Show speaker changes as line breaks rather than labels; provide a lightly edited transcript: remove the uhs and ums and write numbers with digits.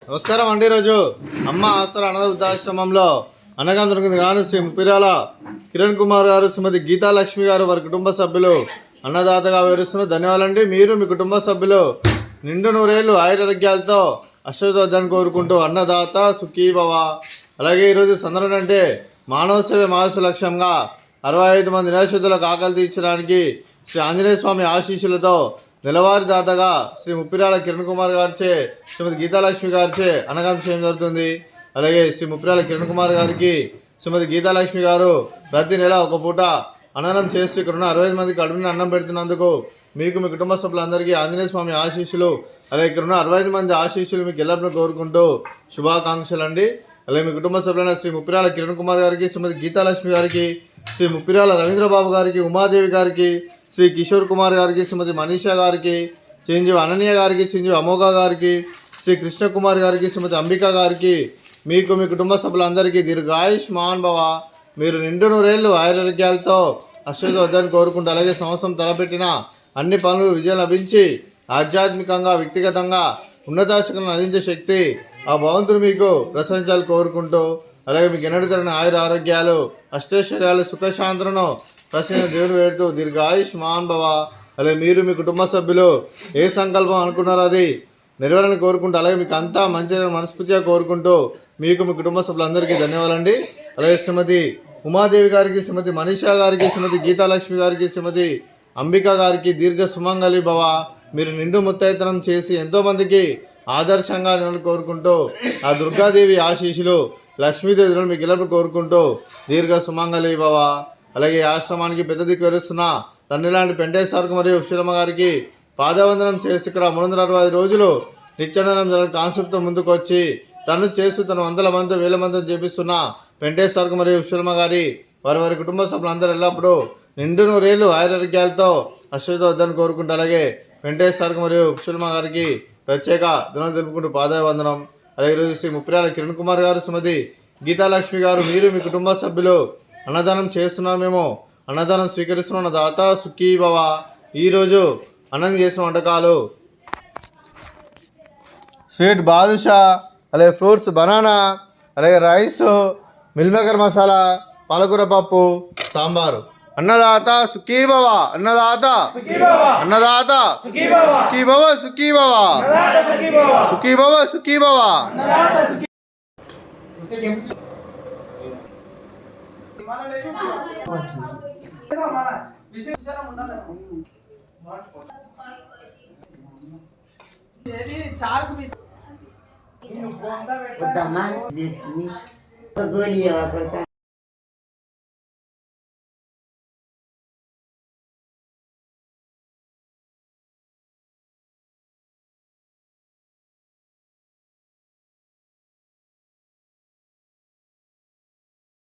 నమస్కారం అండి. ఈరోజు అమ్మ ఆసరా అనాథ వృద్ధాశ్రమంలో అన్నగం దొరికింది గాను శ్రీ ముప్పిరాల కిరణ్ కుమార్ గారు, శ్రీమతి గీతాలక్ష్మి గారు, వారి కుటుంబ సభ్యులు అన్నదాతగా వివరిస్తున్నారు. ధన్యవాదాలండి. మీరు మీ కుటుంబ సభ్యులు నిండు నూరేళ్లు ఆయురారోగ్యాలతో అశ్వతోద్దాన్ని కోరుకుంటూ అన్నదాత సుఖీభవ. అలాగే ఈరోజు సందర్భం అంటే మానవ సేవ మానస లక్ష్యంగా 65 మంది నిరాశ్రితులకు ఆకలి తీర్చడానికి శ్రీ ఆంజనేయ స్వామి ఆశీస్సులతో నెలవారీ దాతగా శ్రీ ముప్పిరాల కిరణ్ కుమార్ గారిచే, శ్రీమతి గీతాలక్ష్మి గారిచే అన్నదానం చేయడం జరుగుతుంది. అలాగే శ్రీ ముప్పిరాల కిరణ్ కుమార్ గారికి శ్రీమతి గీతాలక్ష్మి గారు ప్రతి నెల ఒక పూట అన్నదానం చేస్తూ ఇక్కడున్న 65 మందికి అడుగుని అన్నం పెడుతున్నందుకు మీకు మీ కుటుంబ సభ్యులందరికీ ఆంజనేయ స్వామి ఆశీస్సులు, అలాగే ఇక్కడున్న 65 మంది ఆశీస్సులు మీకు ఎల్లప్పుడూ కోరుకుంటూ శుభాకాంక్షలు అండి. అలాగే మీ కుటుంబ సభ్యులైన శ్రీ ముప్పిరాల కిరణ్ కుమార్ గారికి, శ్రీమతి గీతాలక్ష్మి గారికి, శ్రీ ముప్పిరాల రవీంద్రబాబు గారికి, ఉమాదేవి గారికి, శ్రీ కిషోర్ కుమార్ గారికి, శ్రీమతి మనీషా గారికి, చిరంజీవి అనన్య గారికి, చిరంజీవి అమోఘ గారికి, శ్రీ కృష్ణకుమార్ గారికి, శ్రీమతి అంబిక గారికి, మీకు మీ కుటుంబ సభ్యులందరికీ దీర్ఘాయుష్మాన్ భవ, మీరు నిండు నూరేళ్లు ఆయురారోగ్యాలతో అశ్వతోద్దాన్ని కోరుకుంటూ, అలాగే సంవత్సరం తలపెట్టిన అన్ని పనులు విజయం లభించి ఆధ్యాత్మికంగా వ్యక్తిగతంగా ఉన్నతాశకలను అందించే శక్తి ఆ భగవంతుడు మీకు ప్రశంసాలు కోరుకుంటూ, అలాగే మీకు ఎన్నడూ తగిన ఆయుర ఆరోగ్యాలు, అష్టైశ్వర్యాలు, సుఖశాంతులను ప్రశ్న దేవుడు వేడుతూ దీర్ఘాయుష్మాన్ భవ. అలాగే మీరు మీ కుటుంబ సభ్యులు ఏ సంకల్పం అనుకున్నారో అది నెరవేరాలని కోరుకుంటూ, అలాగే మీకు అంతా మంచి మనస్ఫూర్తిగా కోరుకుంటూ మీకు మీ కుటుంబ సభ్యులందరికీ ధన్యవాదాలండి. అలాగే శ్రీమతి ఉమాదేవి గారికి, శ్రీమతి మనీషా గారికి, శ్రీమతి గీతాలక్ష్మి గారికి, శ్రీమతి అంబిక గారికి దీర్ఘ సుమంగళి భవ, మీరు నిండు ముత్తైతనం చేసి ఎంతోమందికి ఆదర్శంగా నేను కోరుకుంటూ ఆ దుర్గాదేవి ఆశీస్సులు, లక్ష్మీదేవి మీకు ఎల్లప్పుడు కోరుకుంటూ దీర్ఘ సుమంగళి భవ. అలాగే ఆశ్రమానికి పెద్ద దిక్కు వివరిస్తున్న తండ్రి లాంటి పెంటేశ్వరకు మరియు ఉక్షలమ్మ గారికి పాదవందనం చేసి ఇక్కడ 365 రోజులు నిత్యానందనం జరిగిన కాన్సెప్ట్తో ముందుకు వచ్చి తను చేస్తూ తను 100 మంది 1000 మందితో చేపిస్తున్న పెంటేశ్వరకు మరియు ఉక్షలమ్మ గారి వారి కుటుంబ సభ్యులందరూ ఎల్లప్పుడూ నిండు నూరేళ్లు ఆయురారోగ్యాలతో అశ్వతోద్దాన్ని కోరుకుంటూ, అలాగే వెంకటేశ్వరకు మరియు ఉక్షలమ్మ గారికి ప్రత్యేక దినం తెలుపుకుంటూ పాదవందనం. అలాగే ఈరోజు శ్రీ ముప్పిరాల కిరణ్ కుమార్ గారు, శ్రీమతి గీతాలక్ష్మి గారు, మీరు మీ కుటుంబ సభ్యులు అన్నదానం చేస్తున్నారు. మేము అన్నదానం స్వీకరిస్తున్న దాత సుఖీభవ. ఈరోజు అన్నం చేసిన వంటకాలు స్వీట్ బాదుషా, అలాగే ఫ్రూట్స్ బనానా, అలాగే రైస్, మిల్మేకర్ మసాలా, పాలకూర పప్పు, సాంబారు. అన్నదాత సుఖీభవ, అన్నదాత అన్నదాత సుఖీభవ, సుఖీభవ సుఖీభవ, సుఖీభవ.
గోలి